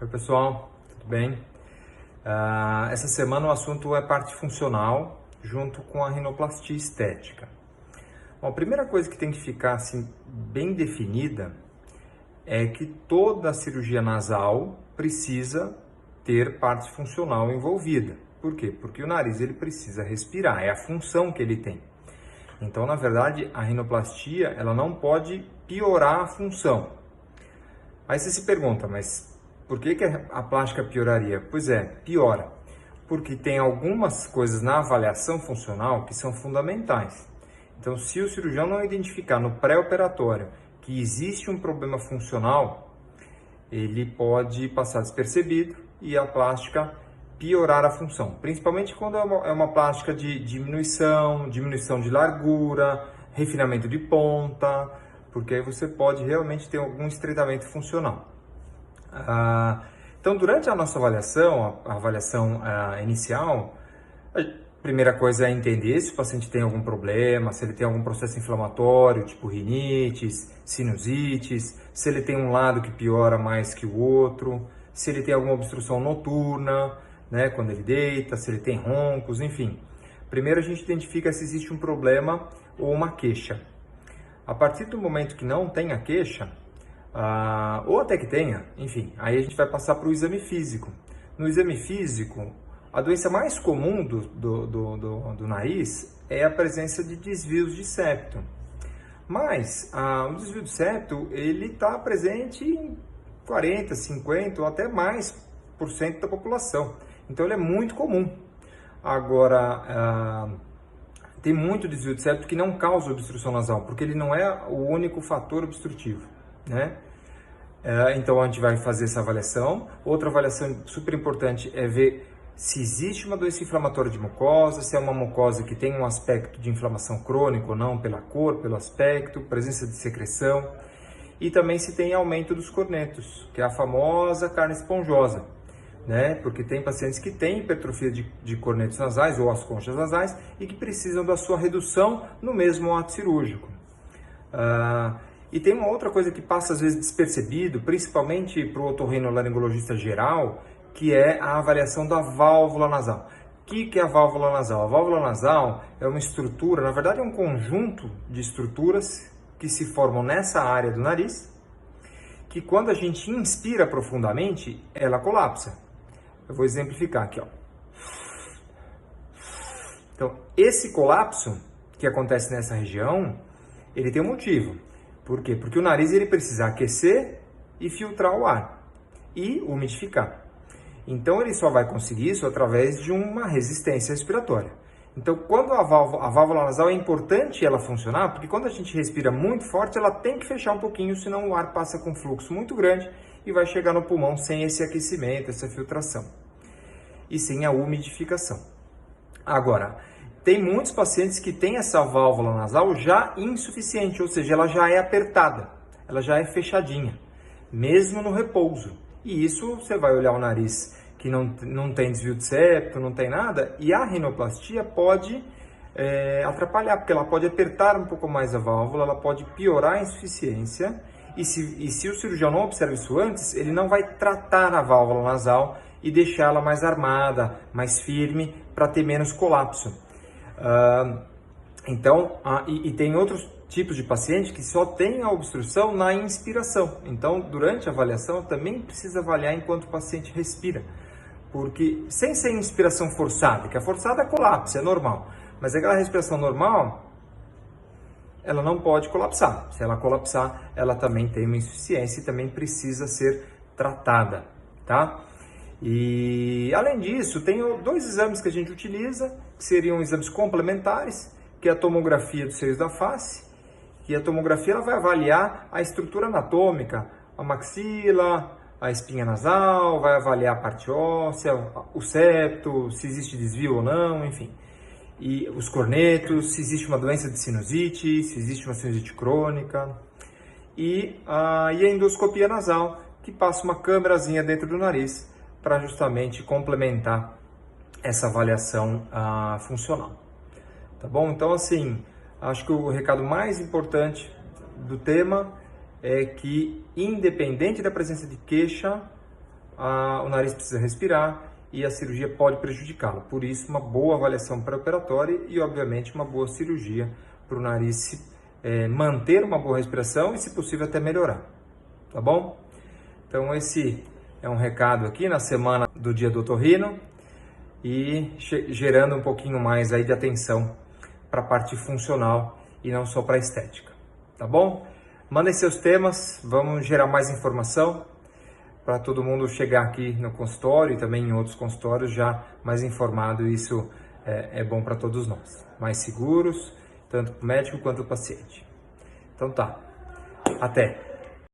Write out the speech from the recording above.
Oi pessoal, tudo bem? Essa semana o assunto é parte funcional junto com a rinoplastia estética. Bom, a primeira coisa que tem que ficar assim, bem definida é que toda cirurgia nasal precisa ter parte funcional envolvida. Por quê? Porque o nariz ele precisa respirar, é a função que ele tem. Então, na verdade, a rinoplastia ela não pode piorar a função. Aí você se pergunta, mas por que a plástica pioraria? Pois é, piora, porque tem algumas coisas na avaliação funcional que são fundamentais. Então, se o cirurgião não identificar no pré-operatório que existe um problema funcional, ele pode passar despercebido e a plástica piorar a função, principalmente quando é uma plástica de diminuição de largura, refinamento de ponta, porque aí você pode realmente ter algum estreitamento funcional. Então, durante a nossa avaliação, a avaliação inicial, a primeira coisa é entender se o paciente tem algum problema, se ele tem algum processo inflamatório, tipo rinites, sinusites, se ele tem um lado que piora mais que o outro, se ele tem alguma obstrução noturna, né, quando ele deita, se ele tem roncos, enfim. Primeiro a gente identifica se existe um problema ou uma queixa. A partir do momento que não tem a queixa, ou até que tenha, enfim, aí a gente vai passar para o exame físico. No exame físico, a doença mais comum do nariz é a presença de desvios de septo. Mas o desvio de septo, ele está presente em 40, 50 ou até mais por cento da população. Então ele é muito comum. Agora, tem muito desvio de septo que não causa obstrução nasal, porque ele não é o único fator obstrutivo, né? Então a gente vai fazer essa avaliação. Outra avaliação super importante é ver se existe uma doença inflamatória de mucosa, se é uma mucosa que tem um aspecto de inflamação crônico ou não, pela cor, pelo aspecto, presença de secreção, e também se tem aumento dos cornetos, que é a famosa carne esponjosa, né? Porque tem pacientes que têm hipertrofia de cornetos nasais ou as conchas nasais e que precisam da sua redução no mesmo ato cirúrgico. E tem uma outra coisa que passa às vezes despercebido, principalmente para o otorrinolaringologista geral, que é a avaliação da válvula nasal. O que é a válvula nasal? A válvula nasal é uma estrutura, na verdade é um conjunto de estruturas que se formam nessa área do nariz, que quando a gente inspira profundamente, ela colapsa. Eu vou exemplificar aqui, ó. Então, esse colapso que acontece nessa região, ele tem um motivo. Por quê? Porque o nariz ele precisa aquecer e filtrar o ar e umidificar. Então, ele só vai conseguir isso através de uma resistência respiratória. Então, quando a válvula nasal é importante ela funcionar, porque quando a gente respira muito forte, ela tem que fechar um pouquinho, senão o ar passa com fluxo muito grande e vai chegar no pulmão sem esse aquecimento, essa filtração e sem a umidificação. Agora, tem muitos pacientes que têm essa válvula nasal já insuficiente, ou seja, ela já é apertada, ela já é fechadinha, mesmo no repouso. E isso você vai olhar o nariz que não tem desvio de septo, não tem nada, e a rinoplastia pode atrapalhar, porque ela pode apertar um pouco mais a válvula, ela pode piorar a insuficiência, e se o cirurgião não observa isso antes, ele não vai tratar a válvula nasal e deixá-la mais armada, mais firme, para ter menos colapso. E tem outros tipos de paciente que só tem a obstrução na inspiração. Então, durante a avaliação, também precisa avaliar enquanto o paciente respira. Porque sem ser inspiração forçada, que a forçada é colapso, é normal. Mas aquela respiração normal, ela não pode colapsar. Se ela colapsar, ela também tem uma insuficiência e também precisa ser tratada, tá? E, além disso, tem dois exames que a gente utiliza, que seriam exames complementares, que é a tomografia dos seios da face, e a tomografia ela vai avaliar a estrutura anatômica, a maxila, a espinha nasal, vai avaliar a parte óssea, o septo, se existe desvio ou não, enfim. E os cornetos, se existe uma doença de sinusite, se existe uma sinusite crônica. E a endoscopia nasal, que passa uma câmerazinha dentro do nariz para justamente complementar essa avaliação funcional. Tá bom? Então, assim, acho que o recado mais importante do tema é que, independente da presença de queixa, o nariz precisa respirar e a cirurgia pode prejudicá-lo. Por isso, uma boa avaliação pré-operatória e, obviamente, uma boa cirurgia para o nariz manter uma boa respiração e, se possível, até melhorar. Tá bom? Então, esse é um recado aqui na semana do Dia do Otorrino e gerando um pouquinho mais aí de atenção para a parte funcional e não só para a estética. Tá bom? Mandem seus temas, vamos gerar mais informação para todo mundo chegar aqui no consultório e também em outros consultórios já mais informado. Isso é bom para todos nós. Mais seguros, tanto para o médico quanto para o paciente. Então tá, até!